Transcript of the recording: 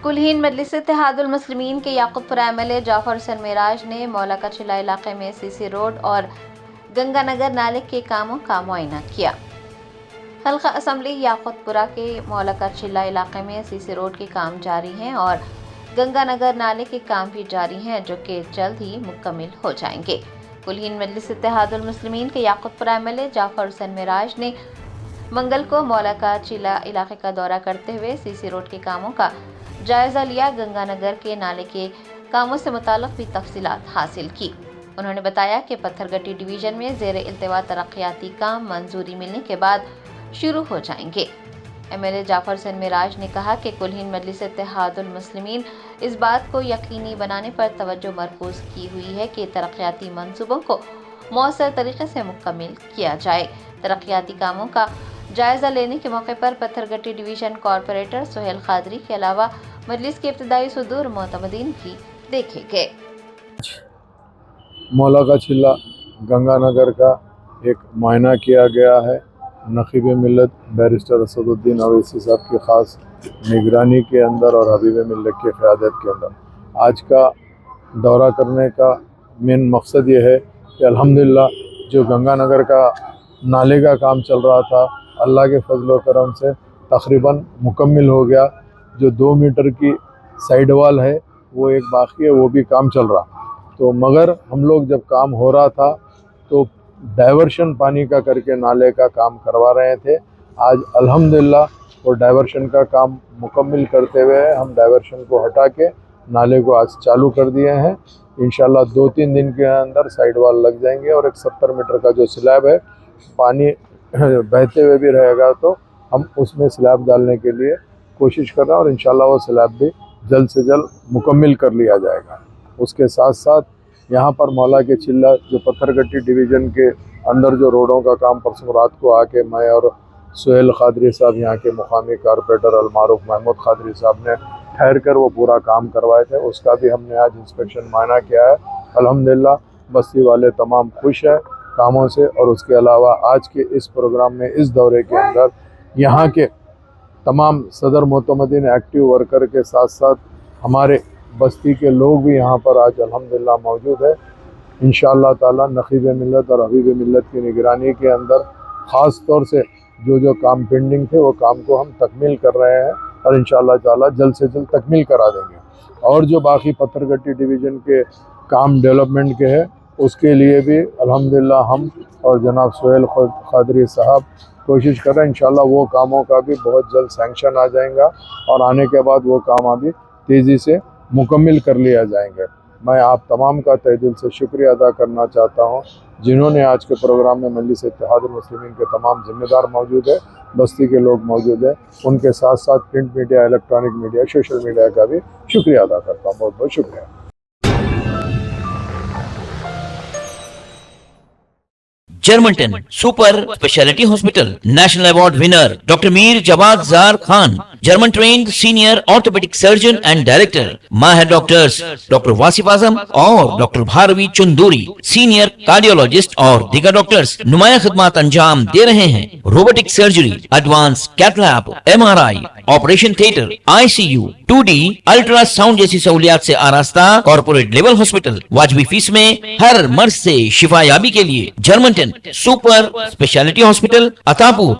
कुलहीन मजलिस इत्तेहादुल मुस्लिमीन के याकूबपुरा एमएलए जाफर हुसैन मेराज ने मौला का चिल्ला इलाके में सीसी रोड और गंगानगर नाले के कामों का मुआयना किया। हल्का असम्बली याकूबपुरा के मौला का चिल्ला इलाके में सीसी रोड के काम जारी हैं और गंगानगर नाले के काम भी जारी हैं, जो कि जल्द ही मुकम्मल हो जाएंगे। कुलहीन मजलिस इत्तेहादुल मुस्लिमीन के याकूबपुरा एमएलए जाफर हुसैन मेराज ने मंगल को मौला का चिल्ला इलाके का दौरा करते हुए सीसी रोड के कामों का जायजा लिया। गंगानगर के नाले के कामों से मुताल्लिक़ भी तफसीलात हासिल की। उन्होंने बताया कि पत्थरगट्टी डिवीजन में ज़ेरे इल्तिवा तरक्याती काम मंजूरी मिलने के बाद शुरू हो जाएंगे। एमएलए जाफर हुसैन मेराज ने कहा कि कुलहीन मजलिस इत्तेहादुल मुस्लिमीन इस बात को यकीनी बनाने पर तवज्जो मरकूज़ की हुई है कि तरक्याती मंसूबों को मौसर तरीके से मुकम्मल किया जाए। तरक्याती कामों का जायजा लेने के मौके पर पत्थरगट्टी डिवीजन कॉरपोरेटर सुहेल खादरी के अलावा मजलिस के इब्तदाई सुदूर मोतमदीन भी देखे गए। मौला का चिल्ला गंगानगर का एक मुआयना किया गया है। नकीब मिल्लत बैरिस्टर असदुद्दीन अवैसी साहब की ख़ास निगरानी के अंदर और हबीब मिल्लत की क़यादत के अंदर आज का दौरा करने का मेन मकसद ये है कि अल्हम्दुलिल्लाह जो गंगानगर का नाले का काम चल रहा था, अल्लाह के फजल व करम से तकरीबन मुकम्मल हो गया। जो 2 मीटर की साइड वाल है वो एक बाकी है, वो भी काम चल रहा। तो मगर हम लोग जब काम हो रहा था तो डाइवर्शन पानी का करके नाले का काम करवा रहे थे। आज अल्हम्दुलिल्लाह वो डाइवर्शन का काम मुकम्मल करते हुए हम डाइवर्शन को हटा के नाले को आज चालू कर दिए हैं। इंशाल्लाह 2-3 दिन के अंदर साइड वाल लग जाएंगे और एक 70 मीटर का जो स्लैब है, पानी बहते हुए भी रहेगा तो हम उसमें स्लैब डालने के लिए कोशिश कर रहे हैं और इंशाल्लाह वो स्लैब भी जल्द से जल्द मुकम्मल कर लिया जाएगा। उसके साथ साथ यहाँ पर मौला के चिल्ला जो पत्थरगट्टी डिवीज़न के अंदर जो रोडों का काम परसों रात को आके मैं और सुहेल खादरी साहब यहाँ के मुकामी कारपोरेटर अलमारूफ महमूद खादरी साहब ने ठहर कर वो पूरा काम करवाए थे, उसका भी हमने आज इंस्पेक्शन मायना किया है। अल्हम्दुलिल्लाह बस्ती वाले तमाम खुश हैं कामों से। और उसके अलावा आज के इस प्रोग्राम में, इस दौरे के अंदर यहाँ के तमाम सदर मोतमदीन एक्टिव वर्कर के साथ साथ हमारे बस्ती के लोग भी यहाँ पर आज अल्हम्दुलिल्लाह मौजूद है। इंशाअल्लाह ताला नकीब मिल्लत और हबीब मिल्लत की निगरानी के अंदर ख़ास तौर से जो काम पेंडिंग थे वो काम को हम तकमील कर रहे हैं और इंशाअल्लाह ताला जल्द से जल्द तकमील करा देंगे। और जो बाकी पत्थरगट्टी डिवीज़न के काम डेवलपमेंट के हैं उसके लिए भी अल्हम्दुलिल्लाह हम और जनाब सुहेल खादरी साहब कोशिश कर रहे हैं। इंशाअल्लाह वो कामों का भी बहुत जल्द सैंक्शन आ जाएगा और आने के बाद वो काम अभी तेज़ी से मुकम्मल कर लिया जाएंगे। मैं आप तमाम का तहे दिल से शुक्रिया अदा करना चाहता हूँ जिन्होंने आज के प्रोग्राम में मजलिस इत्तेहादुल मुस्लिमीन के तमाम जिम्मेदार मौजूद है, बस्ती के लोग मौजूद हैं, उनके साथ साथ print media, electronic media, social media का भी शुक्रिया अदा करता हूँ। बहुत बहुत शुक्रिया। Germantown Super Speciality Hospital National Award winner Dr. Mir Jawad Zar Khan, German trained senior orthopedic surgeon and director, Mahir doctors Dr. Wasif Azam और Dr. Bharvi Chunduri, senior cardiologist और दीगर डॉक्टर्स नुमाया खिदमत अंजाम दे रहे हैं। Robotic surgery, advance cath lab, MRI, operation theatre, ICU, 2D ultrasound जैसी सहूलियात से आरास्ता कॉर्पोरेट लेवल हॉस्पिटल वाजबी फीस में हर मर्ज से शिफायाबी के लिए Germanten super speciality hospital Attapur.